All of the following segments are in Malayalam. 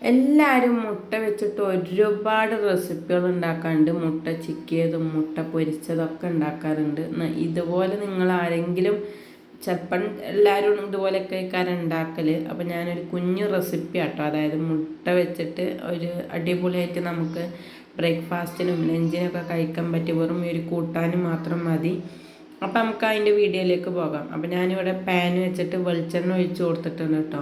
എല്ലാവരും മുട്ട വെച്ചിട്ട് ഒരുപാട് റെസിപ്പികൾ ഉണ്ടാക്കാറുണ്ട്. മുട്ട ചിക്കിയതും മുട്ട പൊരിച്ചതൊക്കെ ഉണ്ടാക്കാറുണ്ട്. ഇതുപോലെ നിങ്ങൾ ആരെങ്കിലും ചിലപ്പം എല്ലാവരും ഇതുപോലെയൊക്കെ കഴിക്കാറുണ്ട് ഉണ്ടാക്കൽ. അപ്പോൾ ഞാനൊരു കുഞ്ഞു റെസിപ്പി ആട്ടോ, അതായത് മുട്ട വെച്ചിട്ട് ഒരു അടിപൊളിയായിട്ട് നമുക്ക് ബ്രേക്ക്ഫാസ്റ്റിനും ലഞ്ചിനൊക്കെ കഴിക്കാൻ പറ്റിയ വെറും ഒരു കൂട്ടാനും മാത്രം മതി. അപ്പം നമുക്ക് അതിൻ്റെ വീഡിയോയിലേക്ക് പോകാം. അപ്പോൾ ഞാനിവിടെ പാൻ വെച്ചിട്ട് വെളിച്ചെണ്ണ ഒഴിച്ച് കൊടുത്തിട്ടുണ്ട് കേട്ടോ.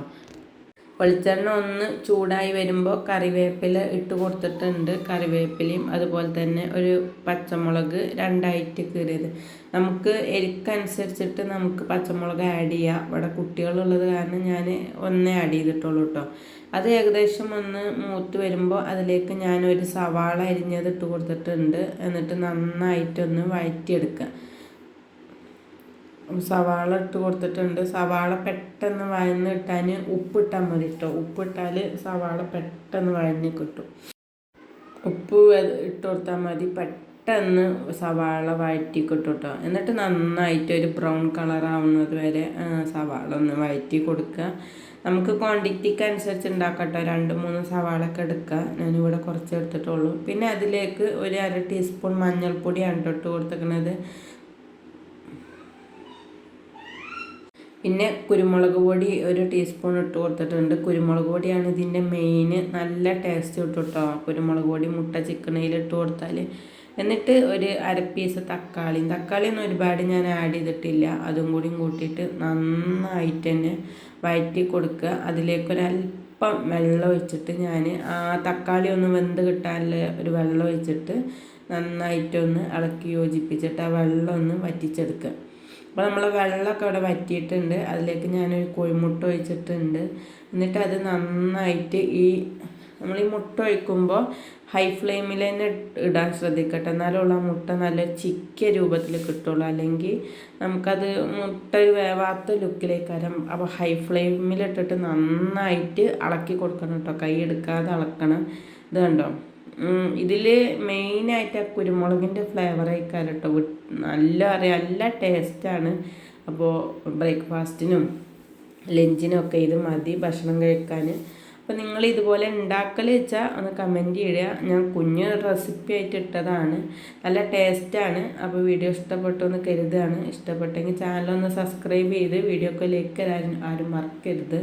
വെളിച്ചെണ്ണ ഒന്ന് ചൂടായി വരുമ്പോൾ കറിവേപ്പില ഇട്ട് കൊടുത്തിട്ടുണ്ട്. കറിവേപ്പിലയും അതുപോലെ തന്നെ ഒരു പച്ചമുളക് രണ്ടായിട്ട് കീറിയത്. നമുക്ക് എരിക്കനുസരിച്ചിട്ട് നമുക്ക് പച്ചമുളക് ആഡ് ചെയ്യാം. ഇവിടെ കുട്ടികളുള്ളത് കാരണം ഞാൻ ഒന്നേ ആഡ് ചെയ്തിട്ടുള്ളൂ കേട്ടോ. അത് ഏകദേശം ഒന്ന് മൂത്ത് വരുമ്പോൾ അതിലേക്ക് ഞാനൊരു സവാള അരിഞ്ഞത് ഇട്ട് കൊടുത്തിട്ടുണ്ട്. എന്നിട്ട് നന്നായിട്ടൊന്ന് വഴറ്റിയെടുക്കുക. സവാള ഇട്ട് കൊടുത്തിട്ടുണ്ട്. സവാള പെട്ടെന്ന് വഴന്ന് കിട്ടാൻ ഉപ്പിട്ടാൽ മതി കേട്ടോ. ഉപ്പിട്ടാൽ സവാള പെട്ടെന്ന് വഴഞ്ഞ് കിട്ടും. ഉപ്പ് ഇട്ട് കൊടുത്താൽ മതി, പെട്ടെന്ന് സവാള വഴറ്റി കിട്ടും കേട്ടോ. എന്നിട്ട് നന്നായിട്ട് ഒരു ബ്രൗൺ കളറാവുന്നത് വരെ സവാള ഒന്ന് വഴറ്റി കൊടുക്കുക. നമുക്ക് ക്വാണ്ടിറ്റിക്ക് അനുസരിച്ച് ഉണ്ടാക്കട്ടോ. 2-3 സവാളൊക്കെ എടുക്കുക. ഞാനിവിടെ കുറച്ച് എടുത്തിട്ടുള്ളൂ. പിന്നെ അതിലേക്ക് ഒരു 1/2 ടീസ്പൂൺ മഞ്ഞൾപ്പൊടിയാണ് ഇട്ട് കൊടുത്തിരിക്കുന്നത്. പിന്നെ കുരുമുളക് പൊടി 1 ടീസ്പൂൺ ഇട്ട് കൊടുത്തിട്ടുണ്ട്. കുരുമുളക് പൊടിയാണ് ഇതിൻ്റെ മെയിൻ. നല്ല ടേസ്റ്റ് കിട്ടും കേട്ടോ കുരുമുളക് പൊടി മുട്ട ചിക്കനയിൽ ഇട്ട് കൊടുത്താൽ. എന്നിട്ട് ഒരു 1/2 പീസ് തക്കാളിയൊന്നും ഒരുപാട് ഞാൻ ആഡ് ചെയ്തിട്ടില്ല. അതും കൂടി കൂട്ടിയിട്ട് നന്നായിട്ട് തന്നെ വഴറ്റി കൊടുക്കുക. അതിലേക്കൊരല്പം വെള്ളം ഒഴിച്ചിട്ട് ഞാൻ ആ തക്കാളി ഒന്ന് വെന്ത് കിട്ടാനുള്ള ഒരു വെള്ളം ഒഴിച്ചിട്ട് നന്നായിട്ടൊന്ന് ഇളക്കി യോജിപ്പിച്ചിട്ട് ആ വെള്ളം ഒന്ന് വറ്റിച്ചെടുക്കുക. അപ്പോൾ നമ്മൾ വെള്ളമൊക്കെ അവിടെ വറ്റിയിട്ടുണ്ട്. അതിലേക്ക് ഞാനൊരു കോഴിമുട്ട ഒഴിച്ചിട്ടുണ്ട്. എന്നിട്ട് അത് നന്നായിട്ട് നമ്മൾ ഈ മുട്ട ഒഴിക്കുമ്പോൾ ഹൈ ഫ്ലെയിമിൽ തന്നെ ഇടാൻ ശ്രദ്ധിക്കട്ടെ. എന്നാലുള്ള മുട്ട നല്ല ചിക്കിയ രൂപത്തിൽ കിട്ടുള്ളൂ. അല്ലെങ്കിൽ നമുക്കത് മുട്ട വേവാത്ത ലുക്കിലേക്ക് വരാം. അപ്പോൾ ഹൈ ഫ്ലെയിമിലിട്ടിട്ട് നന്നായിട്ട് ഇളക്കി കൊടുക്കണം കേട്ടോ. കൈ എടുക്കാതെ ഇളക്കണം. ഇത് കണ്ടോ, ഇതിൽ മെയിനായിട്ട് ആ കുരുമുളകിൻ്റെ ഫ്ലേവർ ആയിക്കാരം കേട്ടോ. നല്ല ടേസ്റ്റാണ്. അപ്പോൾ ബ്രേക്ക്ഫാസ്റ്റിനും ലഞ്ചിനും ഒക്കെ ഇത് മതി ഭക്ഷണം കഴിക്കാൻ. അപ്പോൾ നിങ്ങൾ ഇതുപോലെ ഉണ്ടാക്കൽ വെച്ചാൽ ഒന്ന് കമൻറ്റ് ചെയ്യുക. ഞാൻ കുഞ്ഞ് റെസിപ്പി ആയിട്ട് ഇട്ടതാണ്. നല്ല ടേസ്റ്റാണ്. അപ്പോൾ വീഡിയോ ഇഷ്ടപ്പെട്ടു എന്ന് കരുതുകയാണ്. ഇഷ്ടപ്പെട്ടെങ്കിൽ ചാനലൊന്ന് സബ്സ്ക്രൈബ് ചെയ്ത് വീഡിയോക്ക് ലൈക്ക് തരാൻ ആരും മറക്കരുത്.